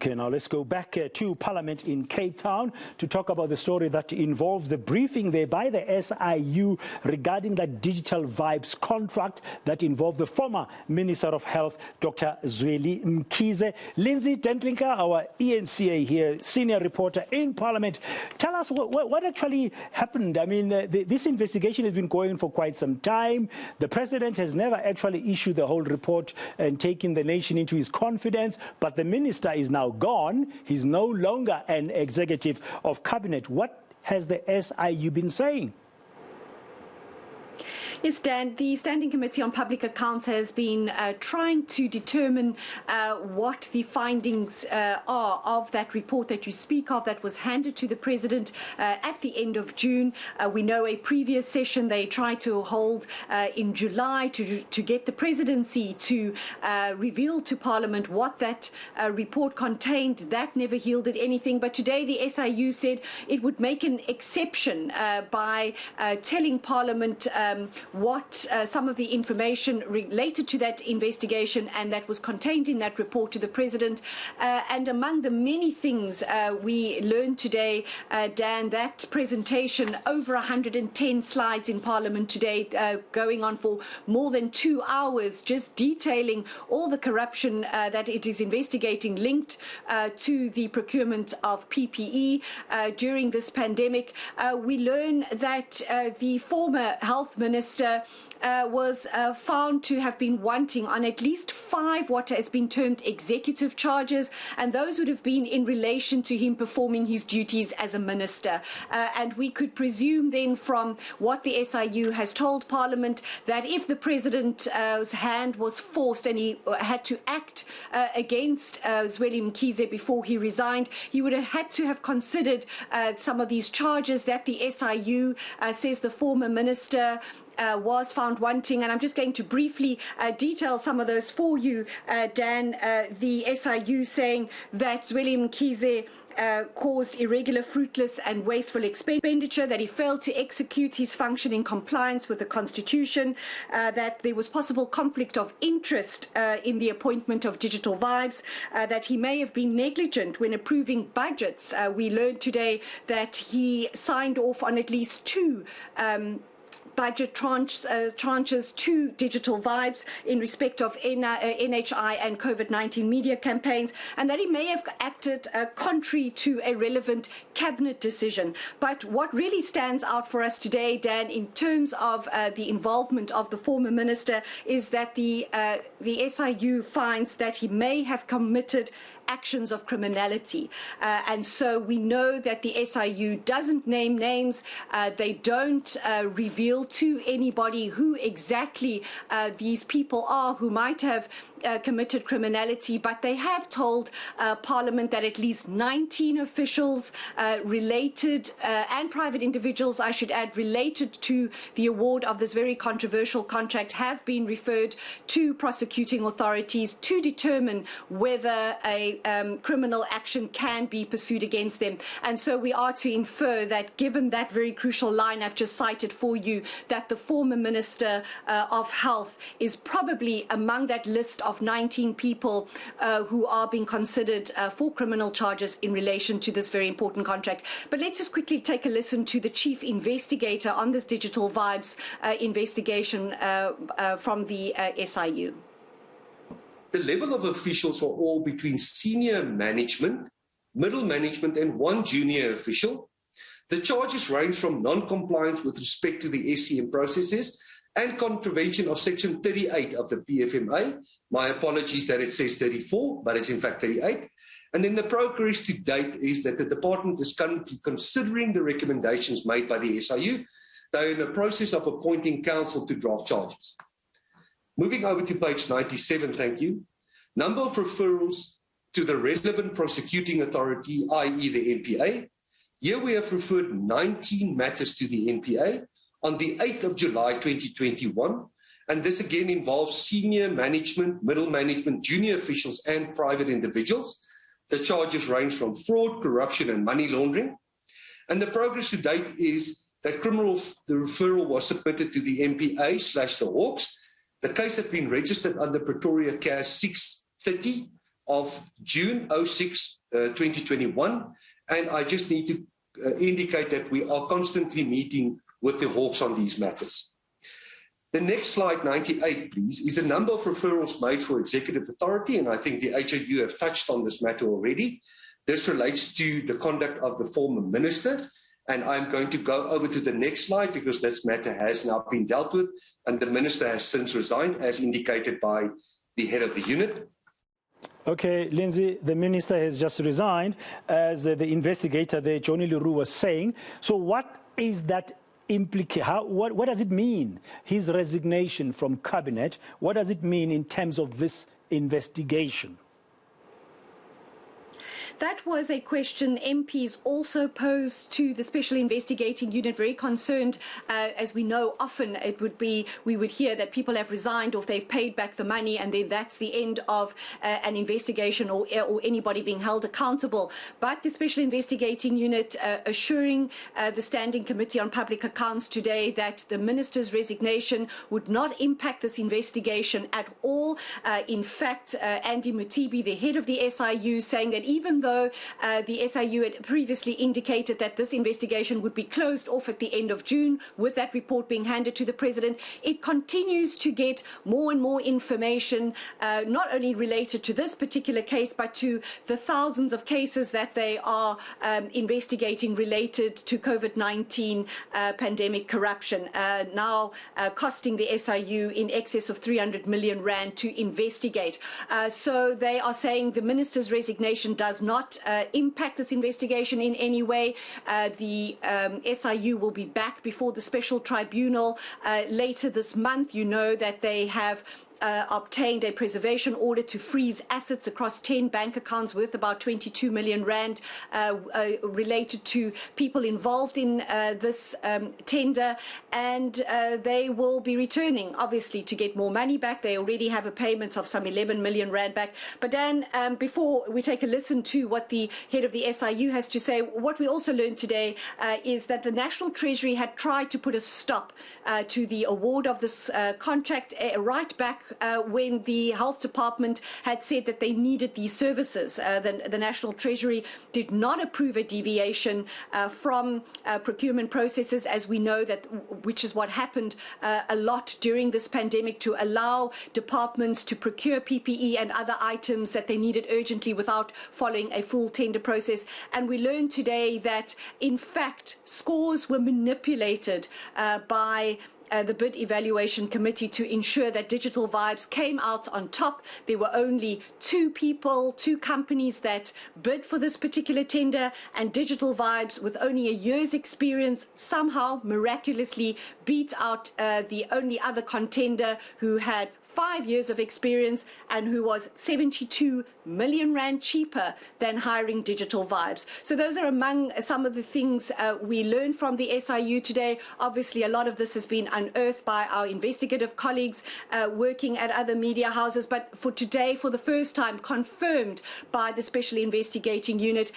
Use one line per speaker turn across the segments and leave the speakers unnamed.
Okay, now let's go back to Parliament in Cape Town to talk about the story that involves the briefing there by the SIU regarding that Digital Vibes contract that involved the former Minister of Health, Dr. Zweli Mkhize. Lindsay Dentlinger, our eNCA here, senior reporter in Parliament. Tell us what actually happened. I mean, this investigation has been going for quite some time. The President has never actually issued the whole report and taken the nation into his confidence, but the Minister is now gone. He's no longer an executive of cabinet. What has the SIU been saying?
Yes, Dan, the Standing Committee on Public Accounts has been trying to determine what the findings are of that report that you speak of that was handed to the President at the end of June. We know a previous session they tried to hold in July to get the Presidency to reveal to Parliament what that report contained. That never yielded anything. But today the SIU said it would make an exception by telling Parliament what some of the information related to that investigation and that was contained in that report to the President. And among the many things we learned today, Dan, that presentation, over 110 slides in Parliament today, going on for more than 2 hours, just detailing all the corruption that it is investigating linked to the procurement of PPE during this pandemic. We learn that the former Health Minister was found to have been wanting on at least 5 what has been termed executive charges, and those would have been in relation to him performing his duties as a minister. And we could presume then from what the SIU has told Parliament that if the President's hand was forced and he had to act against Zweli Mkhize before he resigned, he would have had to have considered some of these charges that the SIU says the former minister was found wanting. And I'm just going to briefly detail some of those for you, Dan. The SIU saying that Zweli Mkhize caused irregular, fruitless and wasteful expenditure, that he failed to execute his function in compliance with the Constitution, that there was possible conflict of interest in the appointment of Digital Vibes, that he may have been negligent when approving budgets. We learned today that he signed off on at least 2 budget tranches to Digital Vibes in respect of NHI and COVID-19 media campaigns, and that he may have acted contrary to a relevant cabinet decision. But what really stands out for us today, Dan, in terms of the involvement of the former minister, is that the SIU finds that he may have committed actions of criminality. And so we know that the SIU doesn't name names. They don't reveal to anybody who exactly these people are who might have committed criminality, but they have told Parliament that at least 19 officials related and private individuals, I should add, related to the award of this very controversial contract have been referred to prosecuting authorities to determine whether a criminal action can be pursued against them. And so we are to infer that, given that very crucial line I've just cited for you, that the former Minister of Health is probably among that list of 19 people who are being considered for criminal charges in relation to this very important contract. But let's just quickly take a listen to the chief investigator on this Digital Vibes investigation from the SIU.
The level of officials are all between senior management, middle management, and 1 junior official. The charges range from non-compliance with respect to the SCM processes and contravention of Section 38 of the PFMA. My apologies that it says 34, but it's in fact 38. And then the progress to date is that the department is currently considering the recommendations made by the SIU. They're in the process of appointing counsel to draft charges. Moving over to page 97, thank you. Number of referrals to the relevant prosecuting authority, i.e. the NPA. Here we have referred 19 matters to the NPA on the 8th of July 2021, and this again involves senior management, middle management, junior officials and private individuals. The charges range from fraud, corruption and money laundering. And the progress to date is that the referral was submitted to the NPA/the Hawks. The case has been registered under Pretoria CAS 630 of June 2021, and I just need to indicate that we are constantly meeting with the Hawks on these matters. The next slide, 98, please, is the number of referrals made for executive authority, and I think the HIU have touched on this matter already. This relates to the conduct of the former minister, and I'm going to go over to the next slide because this matter has now been dealt with, and the minister has since resigned, as indicated by the head of the unit.
Okay, Lindsay, the minister has just resigned, as the investigator there, Johnny Leroux, was saying. So what is that what does it mean, his resignation from cabinet? What does it mean in terms of this investigation?
That was a question MPs also posed to the Special Investigating Unit, very concerned. As we know, often we would hear that people have resigned or if they've paid back the money, and then that's the end of an investigation or anybody being held accountable. But the Special Investigating Unit assuring the Standing Committee on Public Accounts today that the Minister's resignation would not impact this investigation at all. In fact, Andy Mutibi, the head of the SIU, saying that even though the SIU had previously indicated that this investigation would be closed off at the end of June, with that report being handed to the President, it continues to get more and more information, not only related to this particular case, but to the thousands of cases that they are investigating related to COVID-19 pandemic corruption, now costing the SIU in excess of 300 million rand to investigate. So they are saying the Minister's resignation does not impact this investigation in any way. The SIU will be back before the Special Tribunal later this month. You know that they have obtained a preservation order to freeze assets across 10 bank accounts worth about 22 million rand related to people involved in this tender, and they will be returning, obviously, to get more money back. They already have a payment of some 11 million rand back. But Dan, before we take a listen to what the head of the SIU has to say, what we also learned today is that the National Treasury had tried to put a stop to the award of this contract right back when the Health Department had said that they needed these services. The National Treasury did not approve a deviation from procurement processes, as we know, which is what happened a lot during this pandemic, to allow departments to procure PPE and other items that they needed urgently without following a full tender process. And we learned today that, in fact, scores were manipulated by the Bid Evaluation Committee to ensure that Digital Vibes came out on top. There were only two companies that bid for this particular tender, and Digital Vibes, with only a year's experience, somehow miraculously beat out the only other contender, who had 5 years of experience and who was 72 million rand cheaper than hiring Digital Vibes. So those are among some of the things we learned from the SIU today. Obviously, a lot of this has been unearthed by our investigative colleagues working at other media houses, but for today, for the first time, confirmed by the Special Investigating Unit,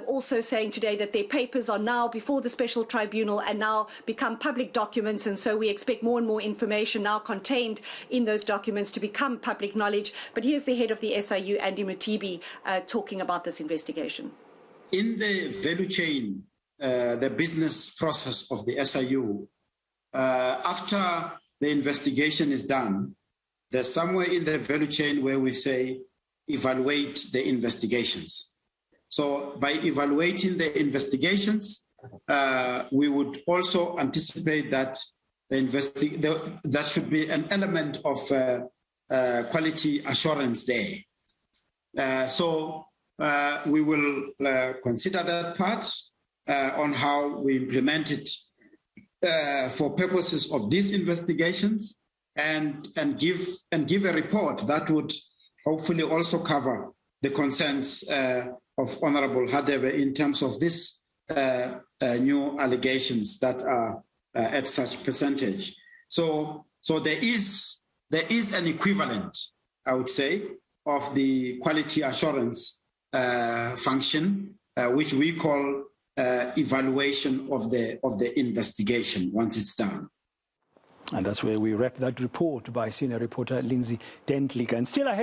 also saying today that their papers are now before the Special Tribunal and now become public documents, and so we expect more and more information now contained in those documents to become public knowledge. But here's the head of the SIU, Andy Mutibi, talking about this investigation.
In the value chain, the business process of the SIU, after the investigation is done, there's somewhere in the value chain where we say, evaluate the investigations. So by evaluating the investigations, we would also anticipate that that should be an element of quality assurance there. So we will consider that part on how we implement it for purposes of these investigations, and give a report that would hopefully also cover the concerns of Honorable Hadebe in terms of this new allegations that are at such percentage. So there is an equivalent, I would say, of the quality assurance function, which we call evaluation of the investigation once it's done.
And that's where we wrap that report by senior reporter Lindsay Dentlinger. And still ahead.